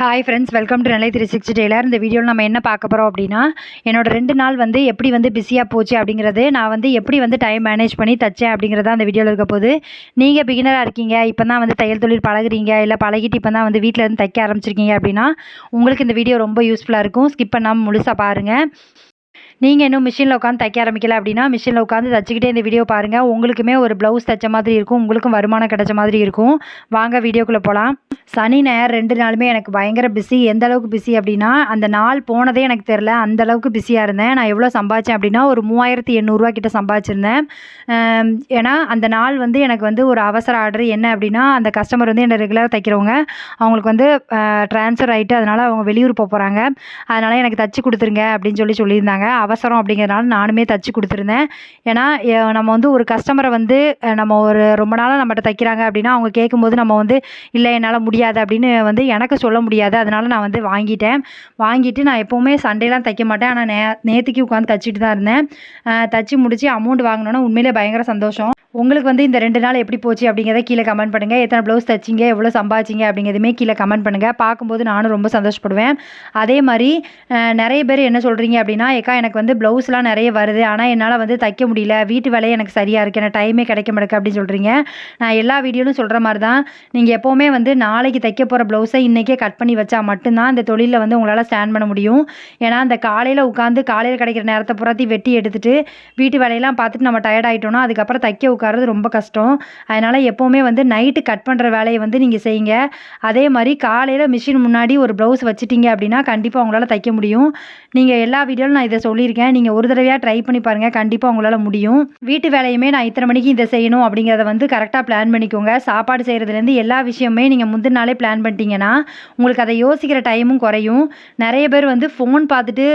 Hi friends, welcome to Nellai 360 tailor. இந்த வீடியோவில் நம்ம என்ன பார்க்க போகிறோம் அப்படின்னா, என்னோட 2 நாள் எப்படி பிஸியாக போச்சு அப்படிங்கிறது, நான் எப்படி டைம் மேனேஜ் பண்ணி தச்சேன் அப்படிங்கிறத அந்த வீடியோவில் இருக்க போது. நீங்கள் பிகினராக இருக்கீங்க, இப்போ தான் தையல் தொழில் பழகுறீங்க, இல்லை பழகிட்டு இப்போ தான் வீட்டில் இருந்து தைக்க ஆரம்பிச்சிருக்கீங்க அப்படின்னா, உங்களுக்கு இந்த வீடியோ ரொம்ப யூஸ்ஃபுல்லாக இருக்கும். ஸ்கிப் பண்ணாமல் முழுசாக பாருங்கள். நீங்கள் இன்னும் மிஷினில் உட்காந்து தைக்க ஆரம்பிக்கல அப்படின்னா, மிஷினில் உட்காந்து தச்சுக்கிட்டே இந்த வீடியோ பாருங்கள். உங்களுக்குமே ஒரு ப்ளவுஸ் தைச்ச மாதிரி இருக்கும், உங்களுக்கும் வருமானம் கிடைச்ச மாதிரி இருக்கும். வாங்க வீடியோக்குள்ளே போகலாம். சனி ஞாயிறு 2 நாளுமே எனக்கு பயங்கர பிஸி. எந்த அளவுக்கு பிஸி அப்படின்னா, அந்த நாள் போனதே எனக்கு தெரில, அந்த அளவுக்கு பிஸியாக இருந்தேன். நான் எவ்வளோ சம்பாதிச்சேன் அப்படின்னா, ஒரு 3800 கிட்ட சம்பாதிச்சிருந்தேன். ஏன்னா அந்த நாள் எனக்கு ஒரு அவசர ஆர்டர். என்ன அப்படின்னா, அந்த கஸ்டமர் என்ன ரெகுலராக தைக்கிறவங்க, அவங்களுக்கு ட்ரான்ஸ்ஃபர் ஆகிட்டு, அதனால் அவங்க வெளியூர் போகிறாங்க. அதனால் எனக்கு தச்சு கொடுத்துருங்க அப்படின்னு சொல்லியிருந்தாங்க. அவசரம் அப்படிங்கிறனால நானுமே தச்சு கொடுத்துருந்தேன். ஏன்னா நம்ம ஒரு கஸ்டமரை நம்ம ஒரு ரொம்ப நாளாக நம்மகிட்ட தைக்கிறாங்க அப்படின்னா, அவங்க கேட்கும்போது நம்ம இல்லை என்னால் முடியாது அப்படின்னு எனக்கு சொல்ல முடியாது. அதனால் நான் வாங்கிட்டு நான் எப்போவுமே சண்டேலாம் தைக்க மாட்டேன். ஆனால் நேற்றுக்கு உட்காந்து தச்சுட்டு தான் இருந்தேன். தச்சு முடித்து அமௌண்ட் வாங்கினோன்னா உண்மையிலே பயங்கர சந்தோஷம். உங்களுக்கு இந்த 2 நாள் எப்படி போச்சு அப்படிங்கிறத கீழே கமெண்ட் பண்ணுங்கள். எத்தனை ப்ளவுஸ் தைச்சிங்க, எவ்வளோ சம்பாதிச்சிங்க அப்படிங்கிறதுமே கீழே கமெண்ட் பண்ணுங்கள். பார்க்கும்போது நானும் ரொம்ப சந்தோஷப்படுவேன். அதே மாதிரி நிறைய பேர் என்ன சொல்கிறீங்க அப்படின்னா, ஏக்கா எனக்கு ப்ளவுஸ்லாம் நிறைய வருது, ஆனால் என்னால் தைக்க முடியல, வீட்டு வேலையே எனக்கு சரியாக இருக்குது, எனக்கு டைமே கிடைக்க மாட்டேங்குது அப்படின்னு சொல்கிறீங்க. நான் எல்லா வீடியோலும் சொல்கிற மாதிரி தான், நீங்கள் எப்போவுமே நாளைக்கு தைக்க போகிற ப்ளவுஸை இன்றைக்கே கட் பண்ணி வச்சா மட்டும்தான் இந்த தொழிலில் உங்களால் ஸ்டாண்ட் பண்ண முடியும். ஏன்னா அந்த காலையில் கிடைக்கிற நேரத்தை புறாத்தி வெட்டி எடுத்துகிட்டு வீட்டு வேலையெல்லாம் பார்த்துட்டு நம்ம டயர்ட் ஆகிட்டோன்னா அதுக்கப்புறம் தைக்க உட்கார்றது ரொம்ப கஷ்டம். அதனால் எப்போவுமே நைட்டு கட் பண்ணுற வேலையை நீங்கள் செய்யுங்க. அதே மாதிரி காலையில் மிஷின் முன்னாடி ஒரு ப்ளவுஸ் வச்சுட்டிங்க அப்படின்னா கண்டிப்பாக உங்களால் தைக்க முடியும். நீங்கள் எல்லா வீடியோவில் நான் இதை சொல்லியிருக்கேன், நீங்கள் ஒரு தடவையாக ட்ரை பண்ணி பாருங்கள், கண்டிப்பாக உங்களால் முடியும். வீட்டு வேலையுமே நான் இத்தனை மணிக்கு இதை செய்யணும் அப்படிங்கிறத கரெக்டாக பிளான் பண்ணிக்கோங்க. சாப்பாடு செய்கிறதுலேருந்து எல்லா விஷயமே நீங்கள் முந்தின நாளே பிளான் பண்ணிட்டீங்கன்னா உங்களுக்கு அதை யோசிக்கிற டைமும் குறையும். நிறைய பேர் ஃபோன் பார்த்துட்டு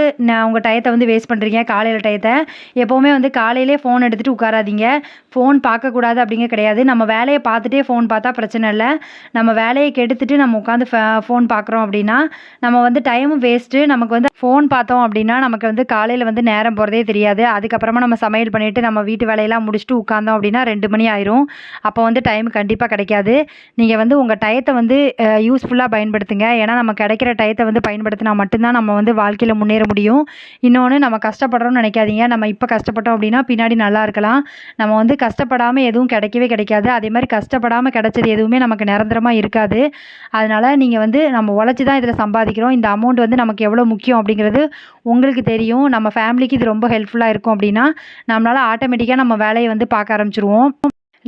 உங்கள் டயத்தை வேஸ்ட் பண்ணுறீங்க. காலையில் டயத்தை எப்போவுமே காலையிலே ஃபோன் எடுத்துகிட்டு உட்காராதீங்க. ஃபோன் பார்க்கக்கூடாது அப்படிங்க கிடையாது. நம்ம வேலையை பார்த்துட்டே ஃபோன் பார்த்தா பிரச்சனை இல்லை. நம்ம வேலையை கெடுத்துட்டு நம்ம உட்காந்து ஃபோன் பார்க்குறோம் அப்படின்னா நம்ம டைமும் வேஸ்ட்டு. நமக்கு ஃபோன் பார்த்தோம் அப்படின்னா நமக்கு காலையில் நேரம் போகிறதே தெரியாது. அதுக்கப்புறமா நம்ம சமையல் பண்ணிவிட்டு நம்ம வீட்டு வேலையெல்லாம் முடிச்சுட்டு உட்காந்தோம் அப்படின்னா 2 மணி ஆயிரும். அப்போ டைம் கண்டிப்பாக கிடைக்காது. நீங்கள் உங்கள் டயத்தை யூஸ்ஃபுல்லாக பயன்படுத்துங்க. ஏன்னா நம்ம கிடைக்கிற டயத்தை பயன்படுத்தினா மட்டும்தான் நம்ம வாழ்க்கையில் முன்னேற முடியும். இன்னொன்று, நம்ம கஷ்டப்படுறோம்னு நினைக்காதீங்க. நம்ம இப்போ கஷ்டப்பட்டோம் அப்படின்னா பின்னாடி நல்லா இருக்கலாம். நம்ம கஷ்டப்படாமல் எதுவும் கிடைக்கவே கிடைக்காது. அதே மாதிரி கஷ்டப்படாமல் கிடைச்சது எதுவுமே நமக்கு நிரந்தரமாக இருக்காது. அதனால் நீங்கள் நம்ம உழைச்சி தான் இதில் சம்பாதிக்கிறோம். இந்த அமௌண்ட் நமக்கு எவ்வளோ முக்கியம் அப்படிங்கிறது உங்களுக்கு தெரியும். நம்ம ஃபேமிலிக்கு இது ரொம்ப ஹெல்ப்ஃபுல்லாக இருக்கும் அப்படின்னா நம்மளால் ஆட்டோமேட்டிக்காக நம்ம வேலையை பார்க்க ஆரம்பிச்சிருவோம்.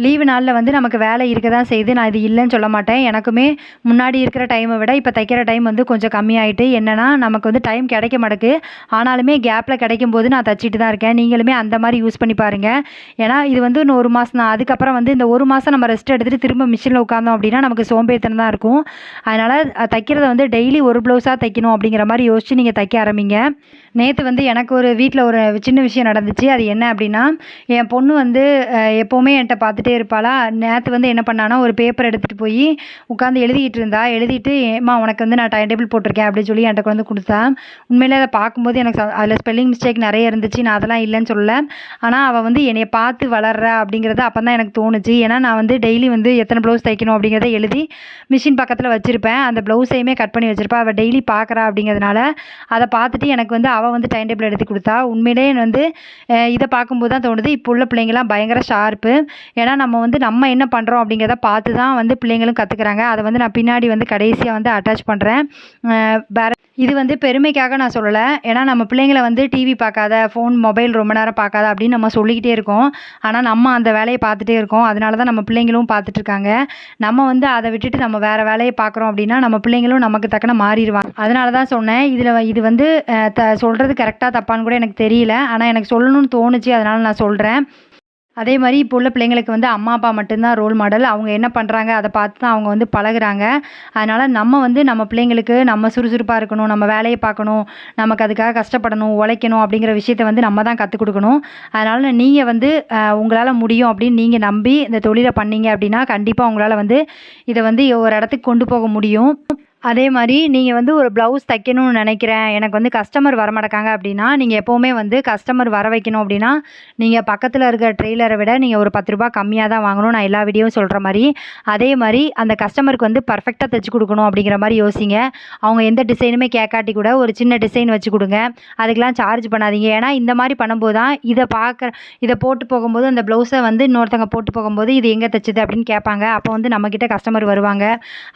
லீவு நாளில் நமக்கு வேலை இருக்க தான் செய்யுது, நான் இது இல்லைன்னு சொல்ல மாட்டேன். எனக்குமே முன்னாடி இருக்கிற டைமை விட இப்போ தைக்கிற டைம் கொஞ்சம் கம்மியாயிட்டு. என்னென்னா நமக்கு டைம் கிடைக்க மாட்டேங்குது. ஆனாலுமே கேப்பில் கிடைக்கும் போது நான் தச்சிட்டு தான் இருக்கேன். நீங்களுமே அந்த மாதிரி யூஸ் பண்ணி பாருங்கள். ஏன்னா இது இன்னும் 1 மாதம் தான். அதுக்கப்புறம் இந்த 1 மாதம் நம்ம ரெஸ்ட் எடுத்துகிட்டு திரும்ப மிஷினில் உட்காந்தோம் அப்படின்னா நமக்கு சோம்பேறித்தனம் தான் இருக்கும். அதனால் தைக்கிறத டெய்லி ஒரு ப்ளவுஸாக தைக்கணும் அப்படிங்கிற மாதிரி யோசித்து நீங்கள் தைக்க ஆரம்பிங்க. நேற்று எனக்கு ஒரு வீட்டில் ஒரு சின்ன விஷயம் நடந்துச்சு. அது என்ன அப்படின்னா, என் பொண்ணு எப்போவுமே என்கிட்ட பார்த்துட்டே இருப்பாளா. நேற்று என்ன பண்ணான்னா, ஒரு பேப்பர் எடுத்துகிட்டு போய் உட்காந்து எழுதிட்டு இருந்தா. எழுதிட்டு, ஏம்மா உனக்கு நான் டைம் டேபிள் போட்டிருக்கேன் அப்படின்னு சொல்லி என்கிட்ட கொடுத்தா. உண்மையிலே அதை பார்க்கும்போது எனக்கு அதில் ஸ்பெல்லிங் மிஸ்டேக் நிறைய இருந்துச்சு. நான் அதெல்லாம் இல்லைன்னு சொல்லலை. ஆனால் அவள் என்னைய பார்த்து வளர்றா அப்படிங்கிறது அப்போ தான் எனக்கு தோணுச்சு. ஏன்னா நான் டெய்லி எத்தனை ப்ளவுஸ் தைக்கணும் அப்படிங்கிறத எழுதி மிஷின் பக்கத்தில் வச்சுருப்பேன். அந்த ப்ளவுஸையுமே கட் பண்ணி வச்சுருப்பேன். அவள் டெய்லி பார்க்குறா அப்படிங்கிறதுனால அதை பார்த்துட்டு எனக்கு அவள் டைம் டேபிள் எடுத்து கொடுத்தா. உண்மையிலே இதை பார்க்கும்போது தான் தோணுது, இப்போ உள்ள பிள்ளைங்களாம் பயங்கர ஷார்ப்பு. ஏன்னா நம்ம என்ன பண்ணுறோம் அப்படிங்கிறத பார்த்து தான் பிள்ளைங்களும் கற்றுக்குறாங்க. அதை நான் பின்னாடி கடைசியாக அட்டாச் பண்ணுறேன். வேறு இது பெருமைக்காக நான் சொல்லலை. ஏன்னா நம்ம பிள்ளைங்களை டிவி பார்க்காத, ஃபோன் மொபைல் ரொம்ப நேரம் பார்க்காத அப்படின்னு நம்ம சொல்லிக்கிட்டே இருக்கோம். ஆனால் நம்ம அந்த வேலையை பார்த்துட்டே இருக்கோம். அதனால தான் நம்ம பிள்ளைங்களும் பார்த்துட்ருக்காங்க. நம்ம அதை விட்டுட்டு நம்ம வேறு வேலையை பார்க்குறோம் அப்படின்னா நம்ம பிள்ளைங்களும் நமக்கு தக்கன மாறிடுவாங்க. அதனால தான் சொன்னேன். இது சொல்கிறது கரெக்டாக தப்பான்னு கூட எனக்கு தெரியல. ஆனால் எனக்கு சொல்லணும்னு தோணுச்சு, அதனால் நான் சொல்கிறேன். அதே மாதிரி இப்போ உள்ள பிள்ளைங்களுக்கு அம்மா அப்பா மட்டும்தான் ரோல் மாடல். அவங்க என்ன பண்ணுறாங்க அதை பார்த்து தான் அவங்க பழகுறாங்க. அதனால் நம்ம நம்ம பிள்ளைங்களுக்கு நம்ம சுறுசுறுப்பாக இருக்கணும், நம்ம வேலையை பார்க்கணும், நமக்கு அதுக்காக கஷ்டப்படணும், உழைக்கணும் அப்படிங்கிற விஷயத்தை நம்ம தான் கற்றுக் கொடுக்கணும். அதனால் நீங்கள் உங்களால் முடியும் அப்படின்னு நீங்கள் நம்பி இந்த தொழிலை பண்ணீங்க அப்படின்னா கண்டிப்பாக உங்களால் இதை ஒரு இடத்துக்கு கொண்டு போக முடியும். அதே மாரி நீங்க வந்து ஒரு ப்ளவுஸ் தைக்கணும்னு நெனைக்கிறேன். எனக்கு வந்து கஸ்டமர் வரமாட்டேங்காங்க அப்டின்னா, நீங்க எப்பவுமே வந்து கஸ்டமர் வர வைக்கணும் அப்டின்னா, நீங்க பக்கத்துல இருக்க டெய்லர விட நீங்க ஒரு ரூ. 10 கம்மியா தான் வாங்கணும். நான் எல்லா வீடியோவும் சொல்ற மாரி. அதே மாரி அந்த கஸ்டமருக்கு வந்து பெர்ஃபெக்ட்டா தச்சு குடுக்கணும் அப்டிங்கிற மாரி யோசிங்க. அவங்க எந்த டிசைனுமே கேட்காட்டி கூட ஒரு சின்ன டிசைன் வச்சு குடுங்க. அதுக்கெல்லாம் சார்ஜ் பண்ணாதீங்க. ஏன்னா இந்த மாரி பண்ணும்போது தான் இத போட்டு போகும்போது அந்த ப்ளவுஸ வந்து இன்னொருத்தவங்க போட்டு போகும்போது, "இது எங்க தச்சது?" அப்டின்னு கேட்பாங்க. அப்போ வந்து நம்மகிட்ட கஸ்டமர் வருவாங்க.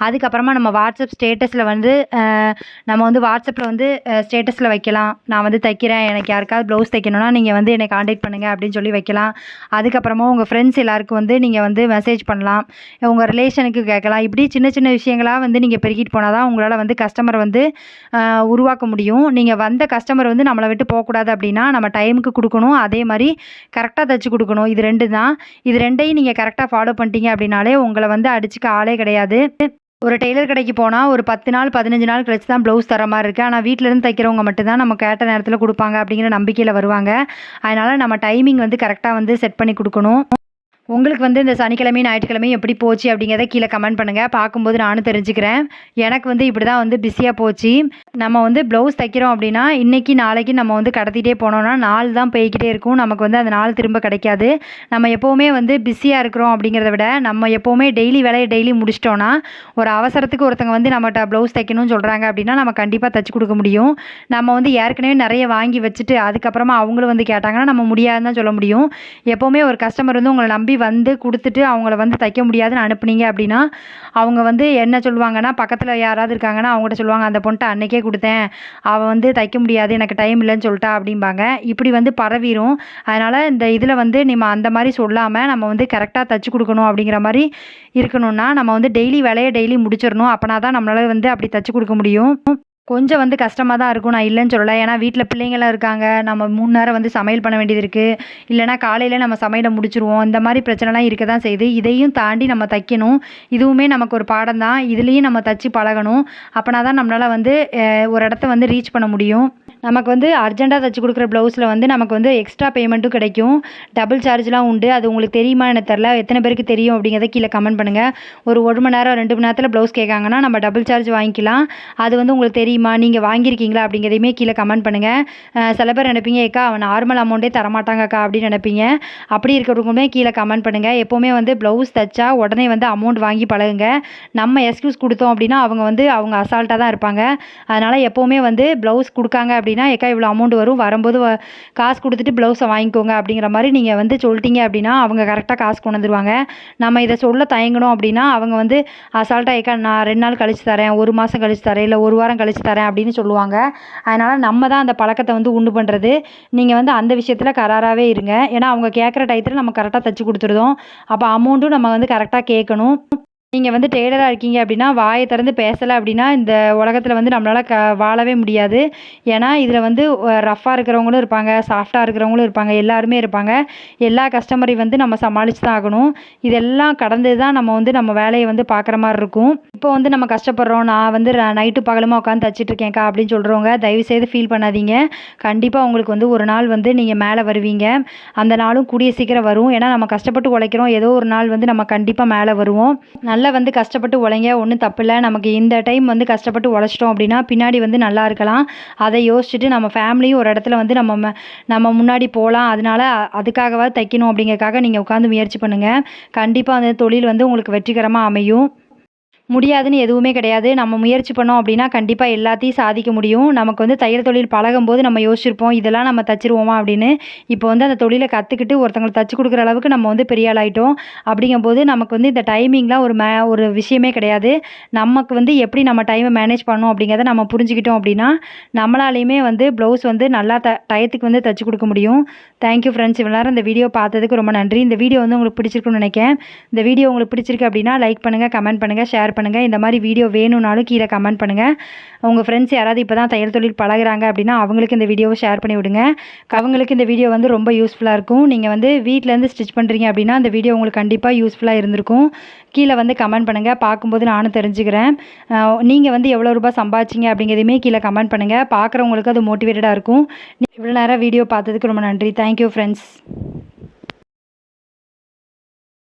அதுக்கப்புறமா நம்ம வாட்ஸ்அப் ஸ்டேட்டஸில் வந்து நம்ம வந்து வாட்ஸ்அப்பில் வந்து ஸ்டேட்டஸில் வைக்கலாம். நான் வந்து தைக்கிறேன், எனக்கு யாருக்காவது ப்ளவுஸ் தைக்கணும்னா நீங்கள் வந்து என்னை காண்டாக்ட் பண்ணுங்கள் அப்படின்னு சொல்லி வைக்கலாம். அதுக்கப்புறமா உங்கள் ஃப்ரெண்ட்ஸ் எல்லாருக்கும் வந்து நீங்கள் வந்து மெசேஜ் பண்ணலாம். உங்கள் ரிலேஷனுக்கு கேட்கலாம். இப்படி சின்ன சின்ன விஷயங்களாக வந்து நீங்கள் பெருக்கிட்டு போனால் தான் உங்களால் வந்து கஸ்டமர் வந்து உருவாக்க முடியும். நீங்கள் வந்த கஸ்டமர் வந்து நம்மளை விட்டு போகக்கூடாது அப்படின்னா நம்ம டைமுக்கு கொடுக்கணும். அதே மாதிரி கரெக்டாக தைச்சி கொடுக்கணும். இது 2 தான். இது 2யும் நீங்கள் கரெக்டாக ஃபாலோ பண்ணிட்டீங்க அப்படின்னாலே உங்களை வந்து அடிச்சுக்க ஆளே கிடையாது. ஒரு டெய்லர் கடைக்கு போனா, ஒரு 10 நாள், 15 நாள் கழிச்சு தான் ப்ளவுஸ் தர மாரி இருக்கு. ஆனா வீட்லருந்து தைக்கிறவங்க மட்டும் தான் நம்ம கேட்ட நேரத்தில குடுப்பாங்க அப்படிங்கிற நம்பிக்கையில வருவாங்க. அதனால நம்ம டைமிங் வந்து கரெக்ட்டா வந்து செட் பண்ணி குடுக்கணும். உங்களுக்கு வந்து இந்த சனிக்கிழமையும், ஞாயிற்றுக்கிழமையும் எப்படி போச்சு அப்படிங்கிறத கீழ கமெண்ட் பண்ணுங்க. பார்க்கும்போது நானும் தெரிஞ்சுக்கிறேன். எனக்கு வந்து இப்படி தான் வந்து பிஸியா போச்சு. நம்ம வந்து ப்ளவுஸ் தைக்கிறோம் அப்படின்னா, இன்னைக்கு, நாளைக்கு நம்ம வந்து கடத்திட்டே போனோம்னா, நாள் தான் போய்க்கிட்டே இருக்கும். நமக்கு வந்து அந்த நாள் திரும்ப கிடைக்காது. நம்ம எப்பவுமே வந்து பிஸியா இருக்கிறோம் அப்படிங்கிறத விட, நம்ம எப்பவுமே டெய்லி வேலைய டெய்லி முடிச்சிட்டோம்னா, ஒரு அவசரத்துக்கு ஒருத்தங்க வந்து நம்மட்ட ப்ளவுஸ் தைக்கணும்னு சொல்றாங்க அப்படின்னா, நம்ம கண்டிப்பா தச்சு குடுக்க முடியும். நம்ம வந்து ஏற்கனவே நெறைய வாங்கி வச்சுட்டு, அதுக்கப்புறமா அவங்களும் வந்து கேட்டாங்கன்னா, நம்ம முடியாதுன்னு தான் சொல்ல முடியும். எப்பவுமே ஒரு கஸ்டமர் வந்து உங்கள நம்பி வந்து குடுத்துட்டு, அவங்கள வந்து தைக்க முடியாதுன்னு அனுப்புனீங்க அப்படின்னா, அவங்க வந்து என்ன சொல்லுவாங்கன்னா, பக்கத்துல யாராவது இருக்காங்கன்னா, அவங்ககிட்ட சொல்லுவாங்க, "அந்த பொண்ணுட்ட அன்னைக்கே குடுத்தேன். அவ வந்து தைக்க முடியாது. எனக்கு டைம் இல்லன்னு சொல்ட்டா" அப்படிம்பாங்க. இப்படி வந்து பரவிரும். அதனால இந்த இதுல வந்து நம்ம அந்த மாரி சொல்லாம, நம்ம வந்து கரெக்ட்டா தச்சு குடுக்கணும் அப்படிங்கிற மாரி இருக்கணும்னா, நம்ம வந்து டெய்லி வேலைய டெய்லி முடிச்சிரணும். அப்பனா தான் நம்மளால வந்து அப்படி தச்சு குடுக்க முடியும். கொஞ்சம் வந்து கஷ்டமா தான் இருக்கும். நான் இல்லன்னு சொல்லல. ஏன்னா வீட்ல பிள்ளைங்கலாம் இருக்காங்க. நம்ம 3 நேரம் வந்து சமையல் பண்ண வேண்டியது இருக்கு. இல்லன்னா காலையில நம்ம சமையல முடிச்சுருவோம். இந்த மாரி பிரச்சனைலாம் இருக்க தான் செய்யுது. இதையும் தாண்டி நம்ம தைக்கணும். இதுவுமே நமக்கு ஒரு பாடம் தான். இதுலயும் நம்ம தச்சு பழகணும். அப்பனா தான் நம்மளால வந்து ஒரு இடத்த வந்து ரீச் பண்ண முடியும். நமக்கு வந்து அர்ஜென்ட்டா தச்சு குடுக்குற ப்ளவுஸில வந்து நமக்கு வந்து எக்ஸ்ட்ரா பேமெண்ட்டும் கிடைக்கும். டபுள் சார்ஜ்லாம் உண்டு. அது உங்களுக்கு தெரியுமா எனக்கு தெரியல. எத்தன பேருக்கு தெரியும் அப்படிங்கிறத கீழ கமெண்ட் பண்ணுங்க. ஒரு 1 மணி நேரம், 2 மணி நேரத்தில ப்ளவுஸ் கேட்காங்கன்னா, நம்ம டபுள் சார்ஜ் வாங்கிக்கலாம். அது வந்து உங்களுக்கு தெரியுமா? நீங்க வாங்கியிருக்கீங்களா? அப்படிங்கிறதையுமே கீழ கமெண்ட் பண்ணுங்க. சில பேர் நினைப்பீங்க, "ஏக்கா அவன் நார்மல் அமௌண்ட்டே தரமாட்டாங்கக்கா" அப்படின்னு நினைப்பீங்க. அப்படி இருக்கிறவங்களுமே கீழ கமெண்ட் பண்ணுங்க. எப்பவுமே வந்து ப்ளவுஸ் தச்சா உடனே வந்து அமௌண்ட் வாங்கி பழகுங்க. நம்ம எக்ஸ்கியூஸ் குடுத்தோம் அப்படின்னா, அவங்க அசால்ட்டா தான் இருப்பாங்க. அதனால எப்பவுமே வந்து ப்ளவுஸ் குடுக்காங்க அப்படின்னா, "ஏக்கா இவ்வளோ அமௌண்ட் வரும். வரும்போது காசு குடுத்துட்டு ப்ளவுஸ வாங்கிக்கோங்க" அப்படிங்கிற மாரி நீங்க வந்து சொல்லிட்டீங்க அப்படின்னா, அவங்க கரெக்ட்டா காசு கொண்டு வந்துருவாங்க. நம்ம இத சொல்ல தயங்குனோம் அப்படின்னா, அவங்க வந்து அசால்ட்டா, "ஏக்கா நான் 2 நாள் கழிச்சு தரேன், 1 மாசம் கழிச்சு தரேன், இல்ல 1 வாரம் கழிச்சு தரேன்" அப்படின்னு சொல்லுவாங்க. அதனால நம்ம தான் அந்த பழக்கத்த வந்து உண்டு பண்றது. நீங்க வந்து அந்த விஷயத்துல கராராவே இருங்க. ஏன்னா அவங்க கேட்குற டயத்துல நம்ம கரெக்ட்டா தச்சு குடுத்துருதோம். அப்ப அமௌண்ட்டும் நம்ம வந்து கரெக்ட்டா கேட்கணும். நீங்க வந்து டெய்லரா இருக்கீங்க அப்படின்னா, வாய திறந்து பேசல அப்படின்னா, இந்த உலகத்துல வந்து நம்மளால வாழவே முடியாது. ஏன்னா, இதுல வந்து ரஃப்பா இருக்கிறவங்களும் இருப்பாங்க, சாஃப்ட்டா இருக்கிறவங்களும் இருப்பாங்க, எல்லாருமே இருப்பாங்க. எல்லா கஸ்டமரையும் வந்து நம்ம சமாளிச்சு தான் ஆகணும். இதெல்லாம் கடந்து தான் நம்ம வந்து நம்ம வேலைய வந்து பார்க்குற மாரி இருக்கும். இப்போ வந்து நம்ம கஷ்டப்படுறோம். நான் வந்து நைட்டு பகலுமா உட்காந்து தச்சுட்டு இருக்கேன்க்கா அப்படின்னு சொல்றவங்க, தயவுசெய்து ஃபீல் பண்ணாதீங்க. கண்டிப்பா உங்களுக்கு வந்து ஒரு நாள் வந்து நீங்க மேல வருவீங்க. அந்த நாளும் கூடிய சீக்கிரம் வரும். ஏன்னா, நம்ம கஷ்டப்பட்டு உழைக்கிறோம். ஏதோ ஒரு நாள் வந்து நம்ம கண்டிப்பா மேல வருவோம். நல்லா வந்து கஷ்டப்பட்டு உழைங்க. ஒண்ணும் தப்பில்ல. நமக்கு இந்த டைம் வந்து கஷ்டப்பட்டு உழைச்சிட்டோம் அப்படின்னா, பின்னாடி வந்து நல்லா இருக்கலாம். அத யோசிச்சுட்டு நம்ம ஃபேமிலியும் ஒரு இடத்துல வந்து நம்ம முன்னாடி போலாம். அதனால அதுக்காகவாது தைக்கணும் அப்படிங்கிறதுக்காக நீங்க உட்காந்து முயற்சி பண்ணுங்க. கண்டிப்பா அந்த தொழில் வந்து உங்களுக்கு வெற்றிகரமா அமையும். முடியாதுன்னு எதுவுமே கிடையாது. நம்ம முயற்சி பண்ணோம் அப்படின்னா, கண்டிப்பா எல்லாத்தையும் சாதிக்க முடியும். நமக்கு வந்து தையல் தொழில் பழகும்போது நம்ம யோசிச்சிருப்போம், இதெல்லாம் நம்ம தச்சுருவோமா அப்படின்னு. இப்போ வந்து அந்த தொழில கத்துக்கிட்டு ஒருத்தவங்களுக்கு தச்சு குடுக்குற அளவுக்கு நம்ம வந்து பெரிய ஆள் ஆயிட்டோம். அப்படிங்கும்போது நமக்கு வந்து இந்த டைமிங்லாம் ஒரு விஷயமே கிடையாது. நமக்கு வந்து எப்படி நம்ம டைம மேனேஜ் பண்ணணும் அப்படிங்கிறத நம்ம புரிஞ்சுக்கிட்டோம் அப்படின்னா, நம்மளாலயுமே வந்து ப்ளவுஸ் வந்து நல்லா டயத்துக்கு வந்து தச்சு குடுக்க முடியும். Thank you friends. இவ்வளோ நேரம் இந்த வீடியோ பார்த்ததுக்கு ரொம்ப நன்றி. இந்த வீடியோ வந்து உங்களுக்கு பிடிச்சிருக்குன்னு நினைக்கிறேன். இந்த வீடியோ உங்களுக்கு பிடிச்சிருக்கு அப்படின்னா, லைக் பண்ணுங்க, கமெண்ட் பண்ணுங்க, ஷேர் பண்ணுங்க. இந்த மாதிரி வீடியோ வேணும்னாலும் கீழ கமெண்ட் பண்ணுங்க. உங்க ஃப்ரெண்ட்ஸ் யாராவது இப்போ தான் தையல் தொழில் பழகுறாங்க அப்படின்னா, அவங்களுக்கு இந்த வீடியோவை ஷேர் பண்ணி விடுங்க. அவங்களுக்கு இந்த வீடியோ வந்து ரொம்ப யூஸ்ஃபுல்லா இருக்கும். நீங்க வந்து வீட்லேருந்து ஸ்டிச் பண்றீங்க அப்படின்னா, இந்த வீடியோ உங்களுக்கு கண்டிப்பா யூஸ்ஃபுல்லா இருந்திருக்கும். கீழ வந்து கமெண்ட் பண்ணுங்க. பார்க்கும்போது நானும் தெரிஞ்சுக்கிறேன். நீங்க வந்து எவ்வளோ ரூபாய் சம்பாதிச்சீங்க அப்படிங்கிறதையுமே கீழ கமெண்ட் பண்ணுங்க. பார்க்குறவங்களுக்கு அது மோட்டிவேட்டடா இருக்கும். இவ்வளோ நேரம் வீடியோ பார்த்ததுக்கு ரொம்ப நன்றி. Thank you friends.